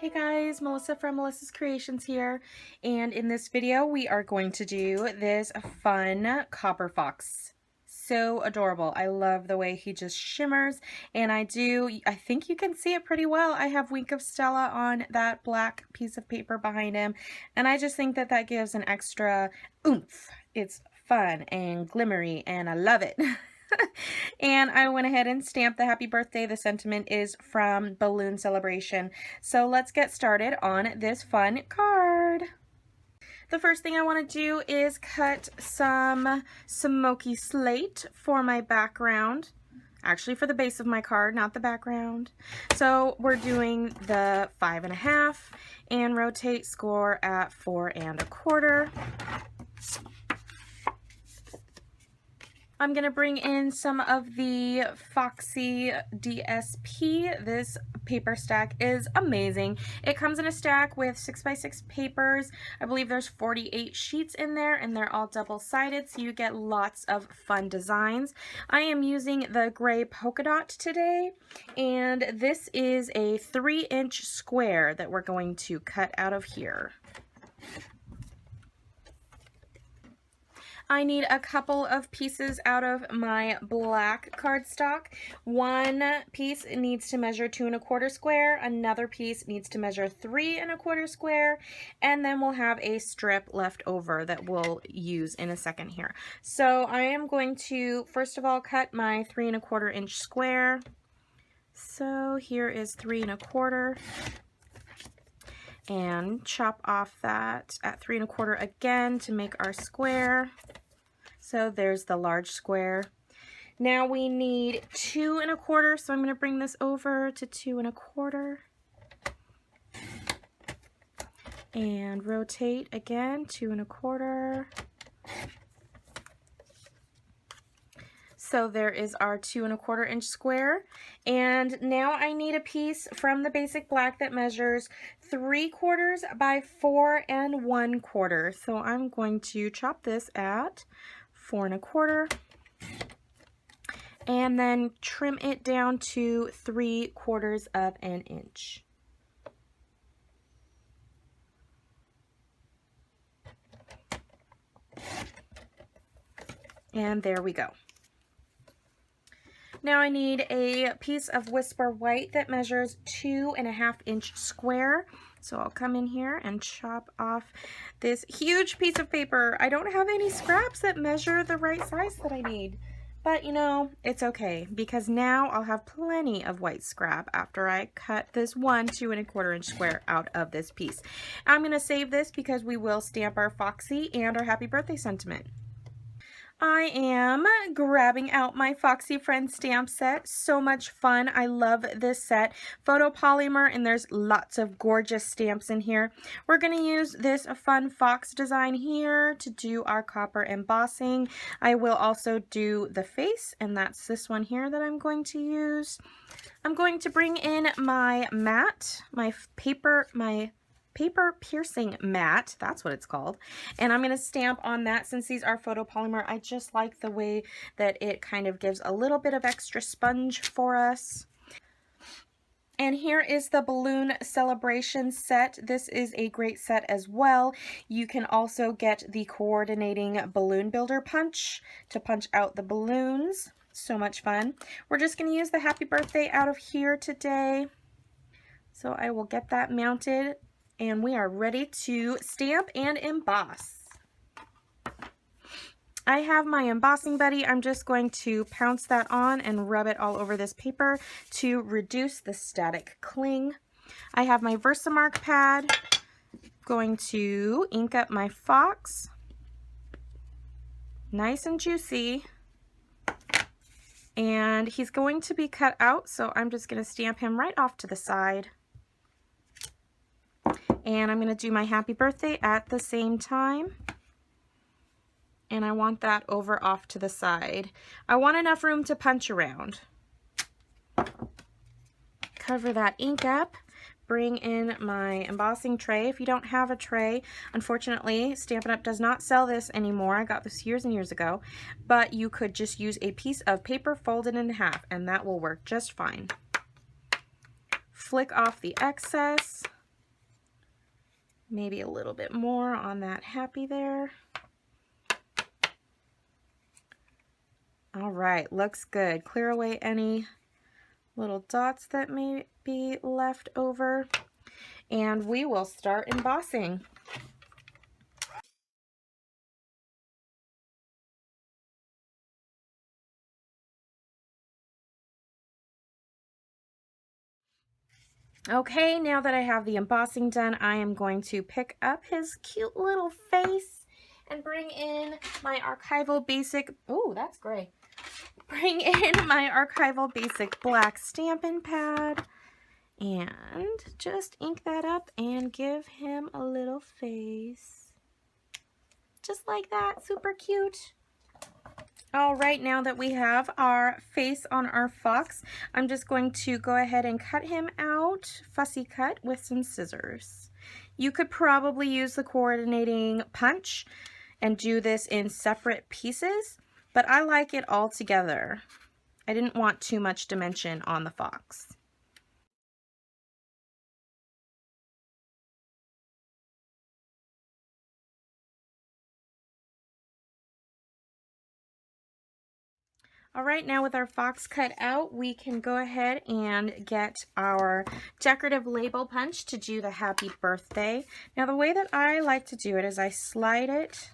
Hey guys, Melissa from Melissa's Creations here, and in this video we are going to do this fun Copper Fox. So adorable. I love the way he just shimmers, and I think you can see it pretty well. I have Wink of Stella on that black piece of paper behind him, and I just think that that gives an extra oomph. It's fun and glimmery, and I love it. And I went ahead and stamped the happy birthday. The sentiment is from Balloon Celebration. So let's get started on this fun card. The first thing I want to do is cut some Smoky Slate for my background. Actually for the base of my card, not the background. So we're doing the 5.5 and rotate score at 4 1/4. I'm going to bring in some of the Foxy DSP. This paper stack is amazing. It comes in a stack with 6x6 papers. I believe there's 48 sheets in there, and they're all double-sided, so you get lots of fun designs. I am using the gray polka dot today, and this is a 3-inch square that we're going to cut out of here. I need a couple of pieces out of my black cardstock. One piece needs to measure 2 1/4 square, another piece needs to measure 3 1/4 square, and then we'll have a strip left over that we'll use in a second here. So I am going to first of all cut my 3 1/4 inch square. So here is 3 1/4. And chop off that at 3 1/4 again to make our square. So there's the large square. Now we need 2 1/4, so I'm going to bring this over to 2 1/4 and rotate again 2 1/4. So there is our 2 1/4 inch square, and now I need a piece from the basic black that measures 3/4 by 4 1/4. So I'm going to chop this at 4 1/4 and then trim it down to 3/4 of an inch. And there we go. Now I need a piece of Whisper White that measures 2 1/2 inch square. So I'll come in here and chop off this huge piece of paper. I don't have any scraps that measure the right size that I need. But you know, it's okay, because now I'll have plenty of white scrap after I cut this one 2 1/4 inch square out of this piece. I'm going to save this because we will stamp our Foxy and our happy birthday sentiment. I am grabbing out my Foxy Friends stamp set. So much fun. I love this set. Photopolymer, and there's lots of gorgeous stamps in here. We're going to use this fun fox design here to do our copper embossing. I will also do the face, and that's this one here that I'm going to use. I'm going to bring in my mat, my paper piercing mat, that's what it's called, and I'm going to stamp on that. Since these are photopolymer, I just like the way that it kind of gives a little bit of extra sponge for us. And here is the Balloon Celebration set. This is a great set as well. You can also get the coordinating balloon builder punch to punch out the balloons. So much fun. We're just going to use the happy birthday out of here today. So I will get that mounted, and we are ready to stamp and emboss. I have my embossing buddy. I'm just going to pounce that on and rub it all over this paper to reduce the static cling. I have my Versamark pad. Going to ink up my fox. Nice and juicy. And he's going to be cut out, so I'm just going to stamp him right off to the side. And I'm going to do my happy birthday at the same time. And I want that over off to the side. I want enough room to punch around. Cover that ink up. Bring in my embossing tray. If you don't have a tray, unfortunately, Stampin' Up! Does not sell this anymore. I got this years and years ago. But you could just use a piece of paper folded in half, and that will work just fine. Flick off the excess. Maybe a little bit more on that happy there. All right, looks good. Clear away any little dots that may be left over, and we will start embossing. Okay, now that I have the embossing done, I am going to pick up his cute little face and bring in my Archival Basic, ooh, that's gray. Bring in my Archival Basic black Stampin' pad and just ink that up and give him a little face. Just like that, super cute. All right, now that we have our face on our fox, I'm just going to go ahead and cut him out, fussy cut, with some scissors. You could probably use the coordinating punch and do this in separate pieces, but I like it all together. I didn't want too much dimension on the fox. All right, now with our fox cut out, we can go ahead and get our decorative label punch to do the happy birthday. Now the way that I like to do it is I slide it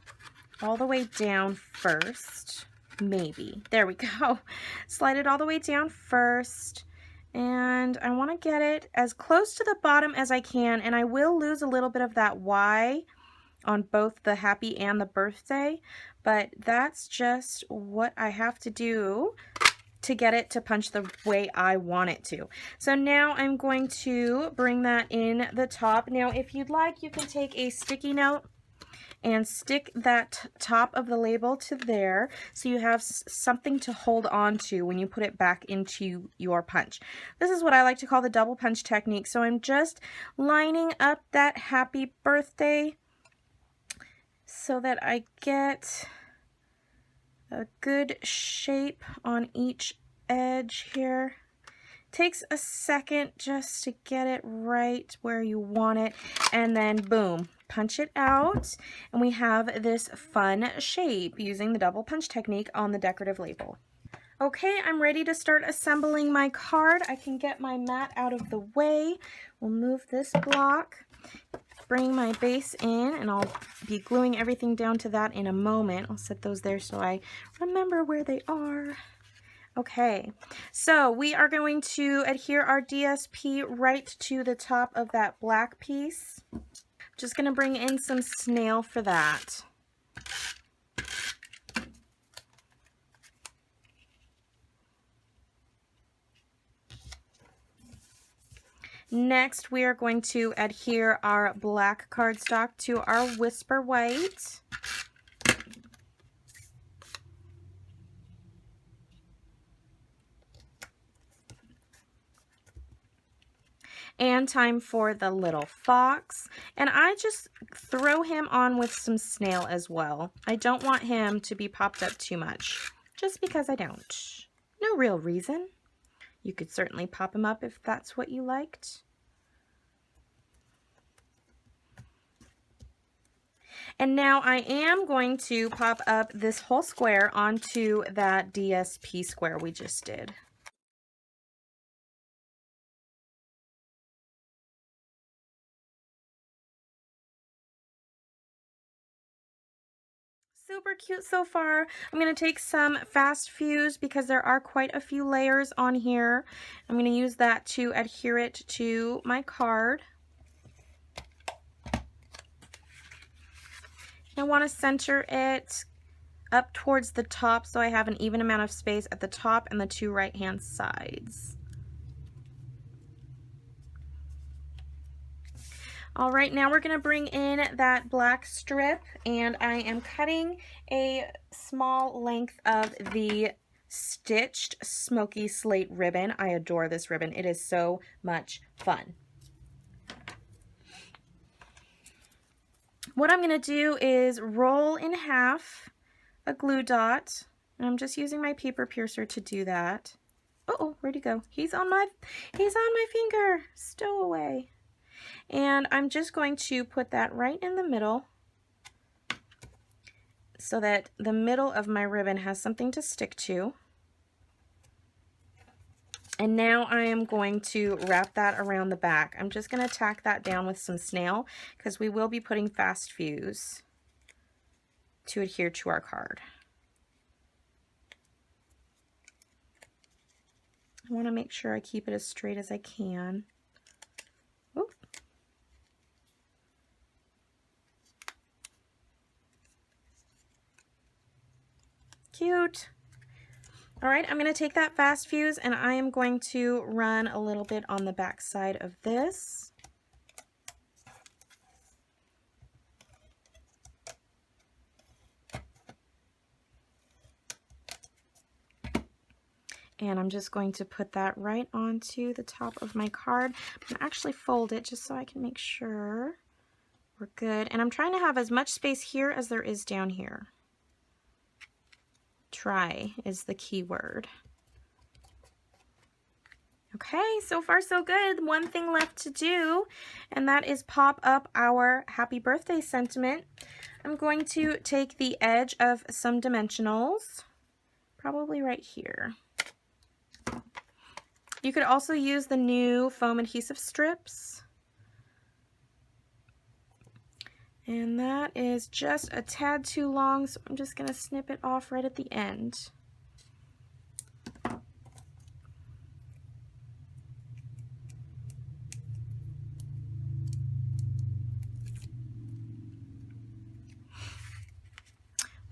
all the way down first, maybe. There we go. Slide it all the way down first, and I want to get it as close to the bottom as I can, and I will lose a little bit of that Y on both the happy and the birthday, but that's just what I have to do to get it to punch the way I want it to. So now I'm going to bring that in the top. Now if you'd like, you can take a sticky note and stick that top of the label to there so you have something to hold on to when you put it back into your punch. This is what I like to call the double punch technique. So I'm just lining up that happy birthday so that I get a good shape on each edge here. Takes a second just to get it right where you want it, and then boom, punch it out, and we have this fun shape using the double punch technique on the decorative label. Okay, I'm ready to start assembling my card. I can get my mat out of the way. We'll move this block. Bring my base in, and I'll be gluing everything down to that in a moment. I'll set those there so I remember where they are. Okay, so we are going to adhere our DSP right to the top of that black piece. Just going to bring in some snail for that. Next, we are going to adhere our black cardstock to our Whisper White. And time for the little fox. And I just throw him on with some snail as well. I don't want him to be popped up too much, just because I don't. No real reason. You could certainly pop him up if that's what you liked. And now I am going to pop up this whole square onto that DSP square we just did. Super cute so far. I'm going to take some fast fuse because there are quite a few layers on here. I'm going to use that to adhere it to my card. I want to center it up towards the top so I have an even amount of space at the top and the two right-hand sides. All right, now we're going to bring in that black strip, and I am cutting a small length of the stitched Smoky Slate ribbon. I adore this ribbon. It is so much fun. What I'm going to do is roll in half a glue dot, and I'm just using my paper piercer to do that. Uh-oh, where'd he go? He's on my finger. Stow away. And I'm just going to put that right in the middle so that the middle of my ribbon has something to stick to. And now I am going to wrap that around the back. I'm just going to tack that down with some snail because we will be putting fast fuse to adhere to our card. I want to make sure I keep it as straight as I can. Oop. Cute. All right, I'm going to take that fast fuse and I am going to run a little bit on the back side of this. And I'm just going to put that right onto the top of my card. I'm going to actually fold it just so I can make sure we're good. And I'm trying to have as much space here as there is down here. Try is the key word. Okay, so far so good. One thing left to do, and that is pop up our happy birthday sentiment. I'm going to take the edge of some dimensionals, probably right here. You could also use the new foam adhesive strips. And that is just a tad too long, so I'm just going to snip it off right at the end.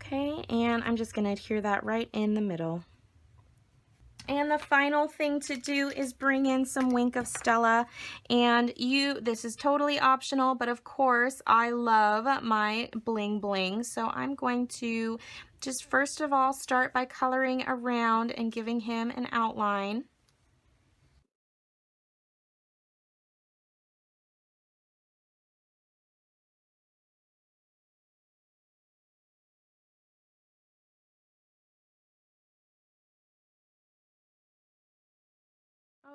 Okay, and I'm just going to adhere that right in the middle. And the final thing to do is bring in some Wink of Stella. And this is totally optional, but of course I love my bling bling. So I'm going to just first of all start by coloring around and giving him an outline.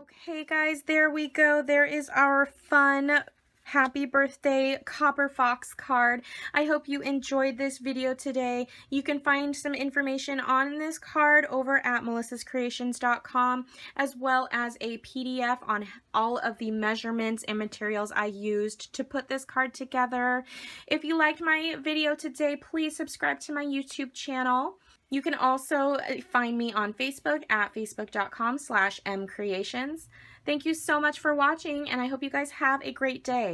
Okay guys, there we go. There is our fun happy birthday Copper Fox card. I hope you enjoyed this video today. You can find some information on this card over at melissascreations.com, as well as a PDF on all of the measurements and materials I used to put this card together. If you liked my video today, please subscribe to my YouTube channel. You can also find me on Facebook at facebook.com/mcreations. Thank you so much for watching, and I hope you guys have a great day.